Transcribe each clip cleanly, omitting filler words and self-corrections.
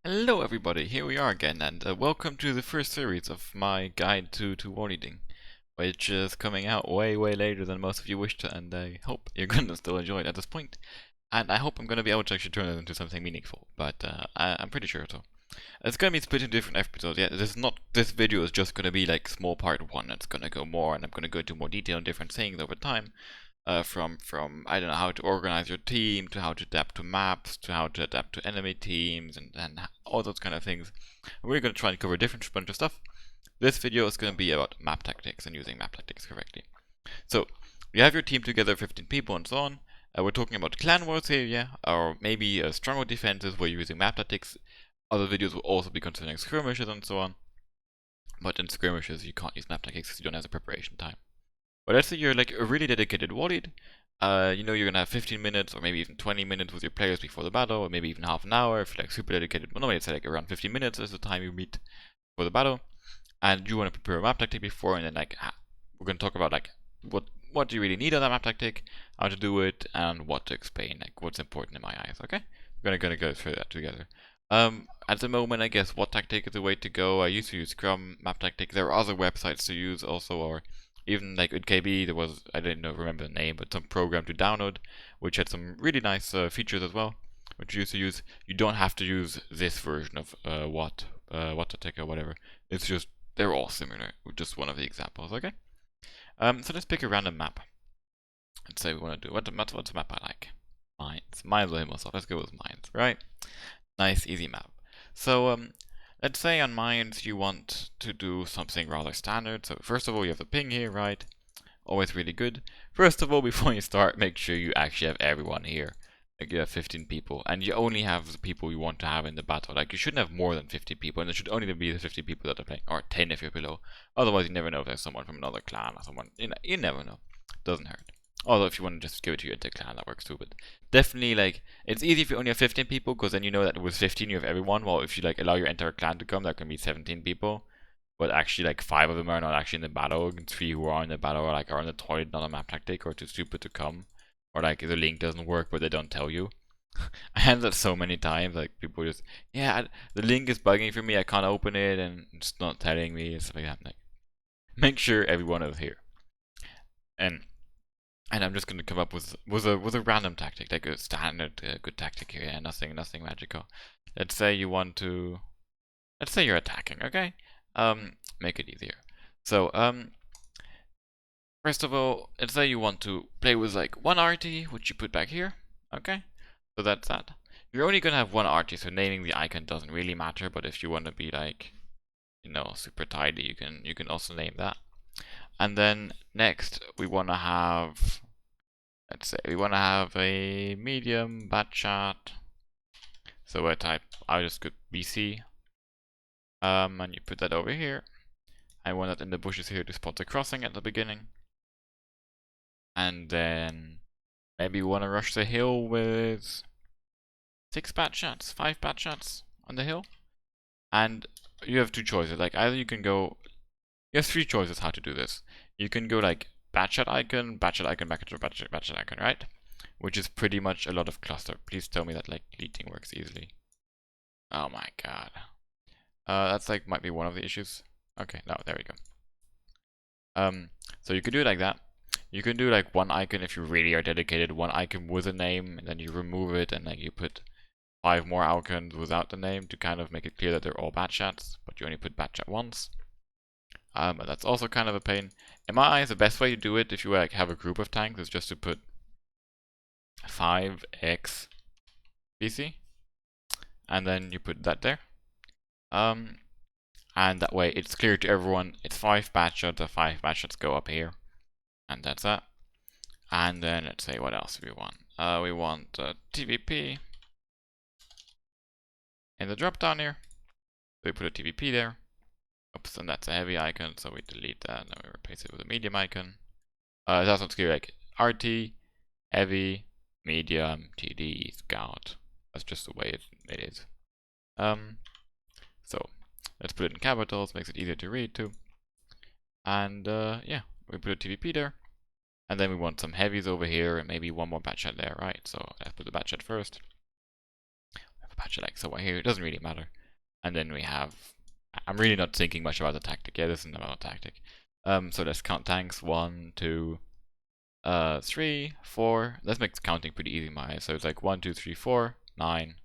Hello everybody, here we are again, and welcome to the first series of my guide to Warleading, which is coming out way later than most of you wished, and I hope you're gonna still enjoy it at this point. And I hope I'm gonna be able to actually turn it into something meaningful, but I'm pretty sure so. It's gonna be split into different episodes. Yeah, this video is just gonna be like small part one. It's gonna go more, and I'm gonna go into more detail on different things over time. From I don't know how to organize your team, to how to adapt to maps, to how to adapt to enemy teams, and all those kind of things. We're gonna try and cover a different bunch of stuff. This video is gonna be about map tactics and using map tactics correctly. So you have your team together, 15 people and so on. We're talking about clan wars here, yeah, or maybe stronger defenses where you're using map tactics. Other videos will also be concerning skirmishes and so on. But in skirmishes, you can't use map tactics because you don't have the preparation time. But let's say you're like a really dedicated Warlead. You know you're gonna have 15 minutes or maybe even 20 minutes with your players before the battle, or maybe even half an hour if you're like super dedicated. Well, normally it's like around 15 minutes is the time you meet for the battle, and you want to prepare a map tactic before, and then like we're gonna talk about like what do you really need on that map tactic, how to do it, and what to explain, like what's important in my eyes. Okay, we're gonna go through that together. At the moment, I guess WOT tactic is the way to go. I used to use Scrum map tactic. There are other websites to use also, or even like in KB, there was, I didn't remember the name, but some program to download, which had some really nice features as well, which you used to use. You don't have to use this version of WOT tactic or whatever. It's just, they're all similar, just one of the examples, okay? So let's pick a random map. Let's say we want to do, what's a map I like? Mines. Mines will hit myself. Let's go with mines, right? Nice, easy map. So, let's say on mines you want to do something rather standard. So first of all, you have the ping here, right? Always really good. First of all, before you start, make sure you actually have everyone here. Like you have 15 people, and you only have the people you want to have in the battle. Like you shouldn't have more than 50 people, and it should only be the 50 people that are playing, or 10 if you're below. Otherwise, you never know if there's someone from another clan or someone. You never know. Doesn't hurt. Although if you want to just give it to your inter-clan, that works too. But definitely, like, it's easy if you only have 15 people, because then you know that with 15 you have everyone. While if you like allow your entire clan to come, there can be 17 people. But actually, like 5 of them are not actually in the battle, and 3 who are in the battle are like are in the toilet, not a map tactic, or too stupid to come, or like the link doesn't work, but they don't tell you. I had that so many times, like people just, yeah, the link is bugging for me, I can't open it, and it's not telling me, and stuff like that. Like, make sure everyone is here, and I'm just gonna come up with a random tactic, like a standard good tactic here, yeah, nothing magical. Let's say you want to, let's say you're attacking, okay? Make it easier. So first of all, let's say you want to play with like one RT, which you put back here, okay? So that's that. You're only gonna have one RT, so naming the icon doesn't really matter. But if you want to be like, you know, super tidy, you can also name that. And then next we want to have, let's say we want to have a medium bat chat. So I just put BC, and you put that over here. I want that in the bushes here to spot the crossing at the beginning. And then maybe you want to rush the hill with 6 bat shots, 5 bat shots on the hill. And you have 2 choices. Like either you can go, you have 3 choices how to do this. You can go like bat shot icon, bat shot icon, bat shot icon, right? Which is pretty much a lot of cluster. Please tell me that like deleting works easily. Oh my god. That's like might be one of the issues. Okay, no, there we go. So you can do it like that. You can do like one icon if you really are dedicated, one icon with a name, and then you remove it and like you put 5 more icons without the name to kind of make it clear that they're all bat chats, but you only put bat chat once. But that's also kind of a pain. In my eyes, the best way to do it if you like have a group of tanks is just to put 5x BC, and then you put that there. And that way it's clear to everyone. It's 5 bat shots. The 5 bat shots go up here, and that's that. And then let's say what else we want. We want TVP in the drop down here. So we put a TVP there. Oops, and that's a heavy icon, so we delete that and then we replace it with a medium icon. That's what's clear, like RT, heavy, medium, TD, scout. That's just the way it is. So let's put it in capitals, makes it easier to read too. And yeah, we put a TVP there. And then we want some heavies over here and maybe one more bat shot there, right? So let's put the bat shot first. We have a patch it like somewhere here. It doesn't really matter. And then we have. I'm really not thinking much about the tactic. Yeah, this isn't about a tactic. So let's count tanks. 1, 2, 3, 4. Let's make counting pretty easy, in my eyes. So it's like 1, 2, 3, 4, 9.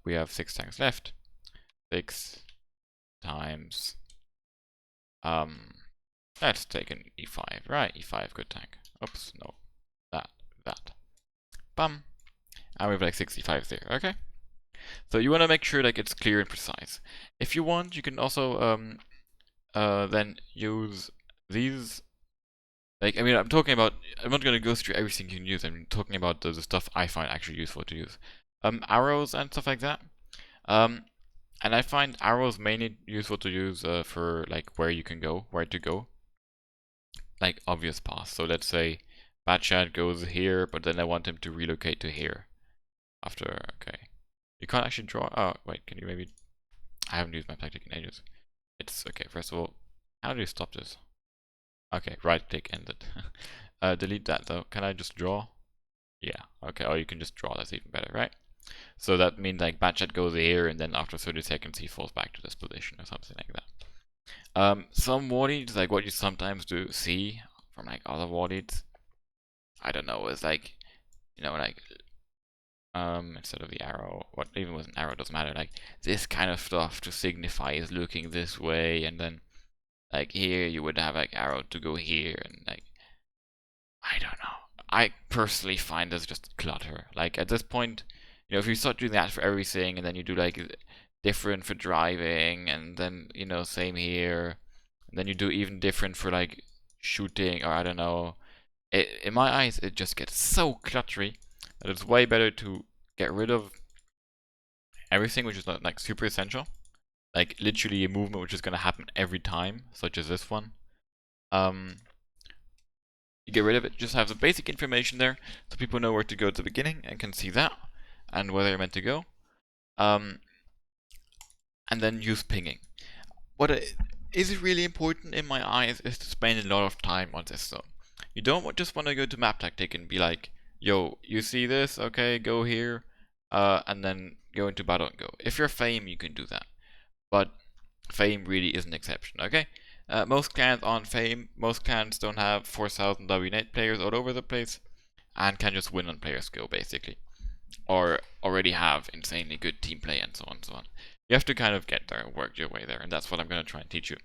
We have 6 tanks left. 6 times. Let's take an E5. Right, E5, good tank. Oops, no. That. Bum. And we have like 65 there. Okay. So you want to make sure like it's clear and precise. If you want, you can also then use these. Like, I mean, I'm talking about. I'm not gonna go through everything you can use. I'm talking about the stuff I find actually useful to use. Arrows and stuff like that. And I find arrows mainly useful to use for like where to go. Like obvious paths. So let's say Batchat goes here, but then I want him to relocate to here. After, okay. You can't actually draw. Oh, wait, can you maybe. I haven't used Maptactic in ages. It's okay, first of all, how do you stop this? Okay, right click, end it. Delete that though. Can I just draw? Yeah, okay, or you can just draw, that's even better, right? So that means like Batchat goes here, and then after 30 seconds he falls back to this position or something like that. Some Warleads, like what you sometimes do see from like other Warleads, I don't know, is like, you know, like instead of the arrow, what even with an arrow doesn't matter, like this kind of stuff to signify is looking this way, and then like here you would have like arrow to go here, and like I don't know. I personally find this just clutter. Like at this point, you know, if you start doing that for everything, and then you do like different for driving, and then you know same here, and then you do even different for like shooting, or I don't know. In my eyes, it just gets so cluttery that it's way better to get rid of everything which is not like super essential, like literally a movement which is going to happen every time, such as this one. You get rid of it, just have the basic information there, so people know where to go at the beginning and can see that, and where they're meant to go. And then use pinging. What is really important in my eyes is to spend a lot of time on this though. You don't just want to go to Maptactic and be like, yo, you see this? Okay, go here, and then go into battle and go. If you're Fame, you can do that. But Fame really is an exception, okay? Most clans aren't Fame. Most clans don't have 4,000 W8 players all over the place and can just win on player skill, basically. Or already have insanely good team play and so on and so on. You have to kind of get there and work your way there, and that's what I'm going to try and teach you.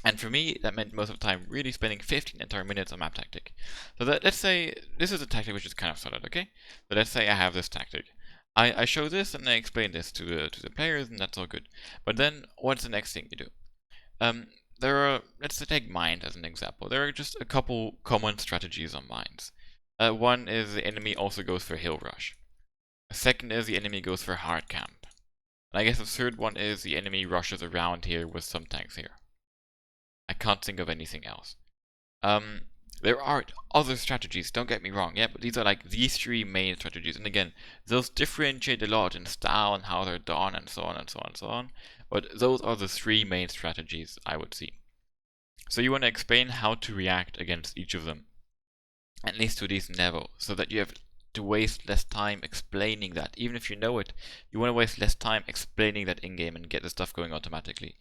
And for me, that meant most of the time really spending 15 entire minutes on Maptactic. So that, let's say, this is a tactic which is kind of solid, okay? So let's say I have this tactic. I show this and I explain this to the players, and that's all good. But then, what's the next thing you do? There are, let's take Mind as an example. There are just a couple common strategies on Mines. One is the enemy also goes for Hill Rush. A second is the enemy goes for Hard Camp. And I guess the third one is the enemy rushes around here with some tanks here. I can't think of anything else. There are other strategies, don't get me wrong, yeah, but these are like these three main strategies. And again, those differentiate a lot in style and how they're done and so on and so on and so on. But those are the three main strategies I would see. So you want to explain how to react against each of them, at least to a decent level, so that you have to waste less time explaining that. Even if you know it, you want to waste less time explaining that in-game and get the stuff going automatically.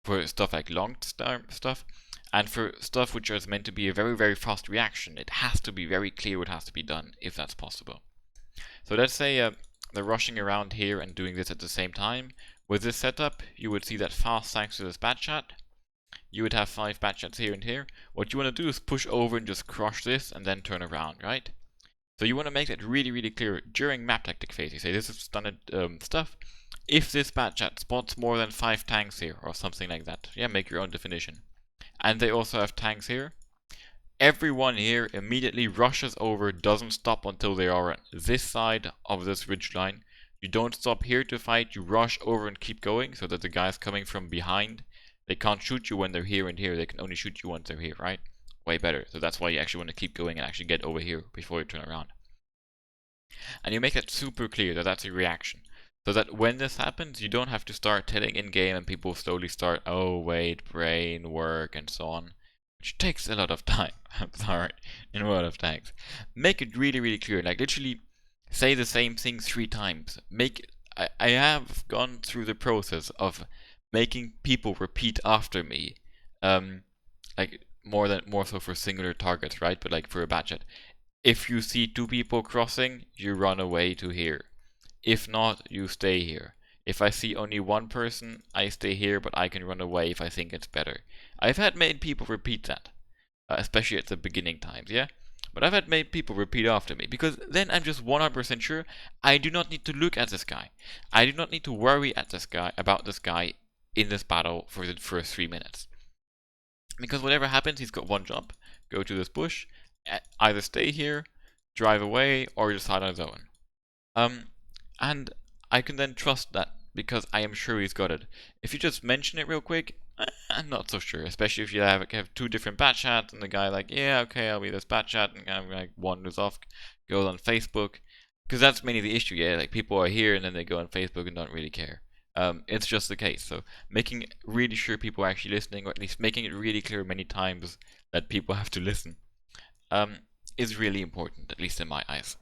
For stuff like long stuff, and for stuff which is meant to be a very, very fast reaction, it has to be very clear what has to be done, if that's possible. So let's say they're rushing around here and doing this at the same time. With this setup, you would see that fast thanks to this Batchat. You would have 5 Batchats here and here. What you want to do is push over and just crush this and then turn around, right? So you want to make that really, really clear during Maptactic phase. You say this is standard stuff. If this Batchat spots more than 5 tanks here, or something like that, yeah, make your own definition. And they also have tanks here. Everyone here immediately rushes over, doesn't stop until they are on this side of this ridge line. You don't stop here to fight, you rush over and keep going, so that the guys coming from behind, they can't shoot you when they're here and here, they can only shoot you once they're here, right? Way better. So that's why you actually want to keep going and actually get over here before you turn around. And you make that super clear that that's a reaction. So that when this happens, you don't have to start telling in-game and people slowly start, oh wait, brain work and so on. Which takes a lot of time, I'm sorry, in World of Tanks. Make it really, really clear, like literally say the same thing 3 times. Make I have gone through the process of making people repeat after me, um, like more so for singular targets, right? But like for a batch chat, if you see two people crossing, you run away to here. If not, you stay here. If I see only one person, I stay here, but I can run away if I think it's better. I've had made people repeat that, especially at the beginning times, yeah? But I've had made people repeat after me, because then I'm just 100% sure I do not need to look at this guy. I do not need to worry about this guy in this battle for the first 3 minutes. Because whatever happens, he's got one job. Go to this bush, either stay here, drive away, or just hide on his own. And I can then trust that because I am sure he's got it. If you just mention it real quick, I'm not so sure. Especially if you have two different bat chats and the guy like, yeah, okay, I'll be this bat chat, and kind of like wanders off, goes on Facebook, because that's mainly the issue. Yeah, like people are here and then they go on Facebook and don't really care. It's just the case. So making really sure people are actually listening, or at least making it really clear many times that people have to listen, is really important, at least in my eyes.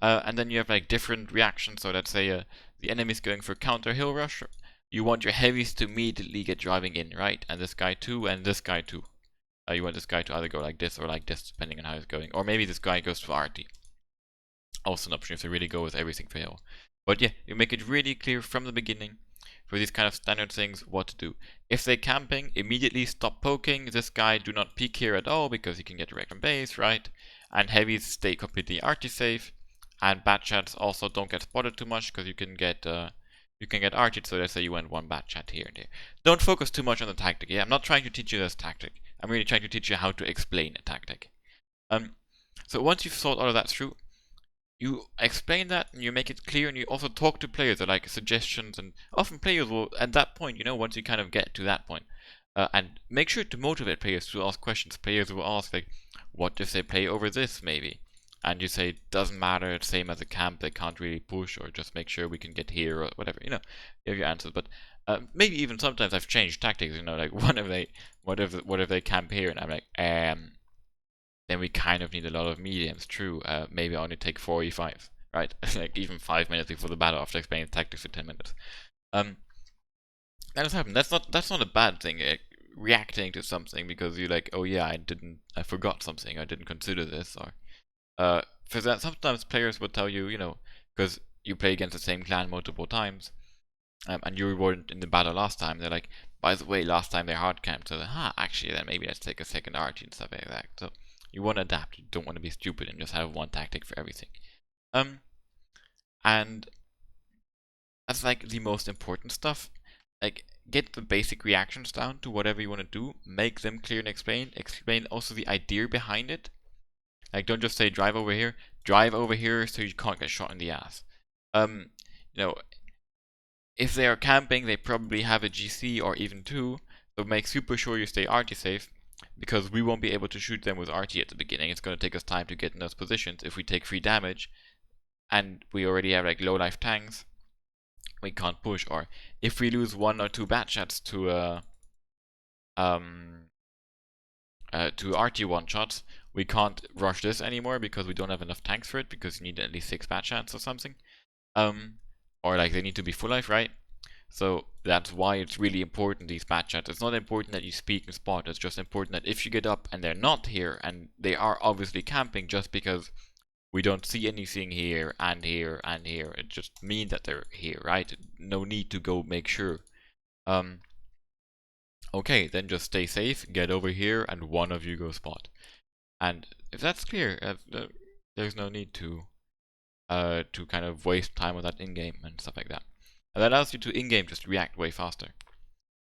And then you have like different reactions. So let's say the enemy's going for counter hill rush. You want your heavies to immediately get driving in, right? And this guy too, and this guy too. You want this guy to either go like this or like this, depending on how it's going. Or maybe this guy goes for RT. Also an option if they really go with everything for hill. But yeah, you make it really clear from the beginning for these kind of standard things what to do. If they're camping, immediately stop poking. This guy, do not peek here at all because he can get direct from base, right? And heavies stay completely RT safe. And bat chats also don't get spotted too much because you can get arched. So let's say you went one bat chat here and there. Don't focus too much on the tactic. Yeah, I'm not trying to teach you this tactic. I'm really trying to teach you how to explain a tactic. So once you've thought all of that through, you explain that and you make it clear, and you also talk to players that like suggestions, and often players will at that point, once you kind of get to that point, and make sure to motivate players to ask questions. Players will ask like, what if they play over this maybe? And you say, doesn't matter, it's same as a camp, they can't really push, or just make sure we can get here, or whatever, you have your answers. But maybe even sometimes I've changed tactics, like what if they camp here, and I'm like, then we kind of need a lot of mediums, true, maybe I only take 4 E5, right? Like even 5 minutes before the battle after explaining the tactics for 10 minutes. That has happened. That's not a bad thing, reacting to something because you're like, oh yeah, I forgot something, I didn't consider this, or for that, sometimes players will tell you, because you play against the same clan multiple times, and you weren't in the battle last time. They're like, by the way, last time they hard camped, so actually, then maybe let's take a second RT and stuff like that. So you want to adapt. You don't want to be stupid and just have one tactic for everything. And that's like the most important stuff. Like, get the basic reactions down to whatever you want to do. Make them clear and explain. Explain also the idea behind it. Like, don't just say drive over here. Drive over here so you can't get shot in the ass. If they are camping, they probably have a GC or even 2. So make super sure you stay RT safe, because we won't be able to shoot them with RT at the beginning. It's going to take us time to get in those positions. If we take free damage, and we already have like low life tanks, we can't push. Or if we lose 1 or 2 bat shots to RT one shots, we can't rush this anymore because we don't have enough tanks for it, because you need at least 6 bat shots or something. Or like they need to be full life, right? So that's why it's really important, these bat chats. It's not important that you speak and spot, it's just important that if you get up and they're not here, and they are obviously camping just because we don't see anything here and here and here, it just means that they're here, right? No need to go make sure. Okay, then just stay safe, get over here, and one of you go spot. And if that's clear, there's no need to kind of waste time on that in-game and stuff like that. And that allows you to in-game just react way faster.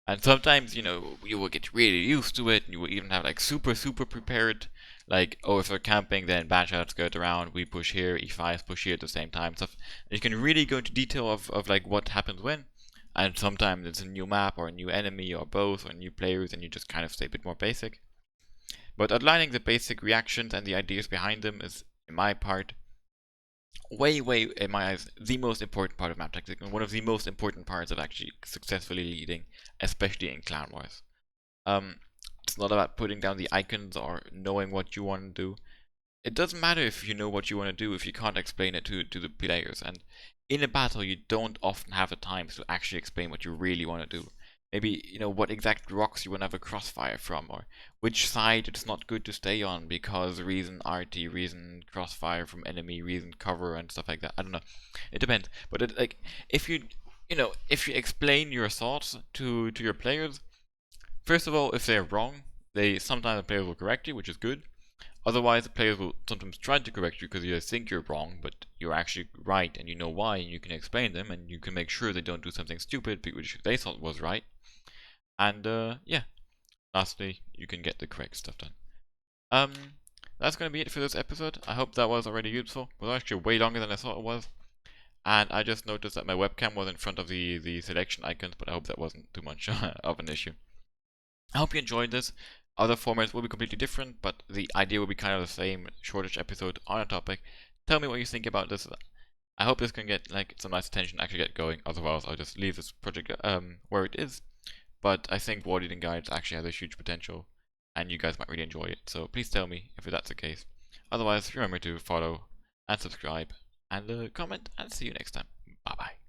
And sometimes, you will get really used to it, and you will even have like super prepared, like, oh, if they're camping, then bat shots go around, we push here, E5s push here at the same time, stuff. And you can really go into detail of like what happens when. And sometimes it's a new map or a new enemy or both, or new players, and you just kind of stay a bit more basic. But outlining the basic reactions and the ideas behind them is, in my part, way, in my eyes, the most important part of Maptactic, and one of the most important parts of actually successfully leading, especially in Clan Wars. It's not about putting down the icons or knowing what you want to do. It doesn't matter if you know what you want to do if you can't explain it to the players. And in a battle you don't often have the time to actually explain what you really want to do. Maybe, you know, what exact rocks you want to have a crossfire from, or which side it's not good to stay on because reason RT, reason crossfire from enemy, reason cover and stuff like that. I don't know. It depends. But it, like, if if you explain your thoughts to your players, first of all, if they're wrong, sometimes the players will correct you, which is good. Otherwise, the players will sometimes try to correct you because you think you're wrong, but you're actually right and you know why, and you can explain them, and you can make sure they don't do something stupid which they thought was right. And yeah, lastly, you can get the correct stuff done. Um, that's going to be it for this episode. I hope that was already useful. It was actually way longer than I thought it was. And I just noticed that my webcam was in front of the selection icons, but I hope that wasn't too much of an issue. I hope you enjoyed this. Other formats will be completely different, but the idea will be kind of the same, shortish episode on a topic. Tell me what you think about this. I hope this can get like some nice attention, actually get going. Otherwise, I'll just leave this project where it is. But I think Warlead Guides actually has a huge potential, and you guys might really enjoy it. So please tell me if that's the case. Otherwise, remember to follow and subscribe and comment, and see you next time. Bye bye.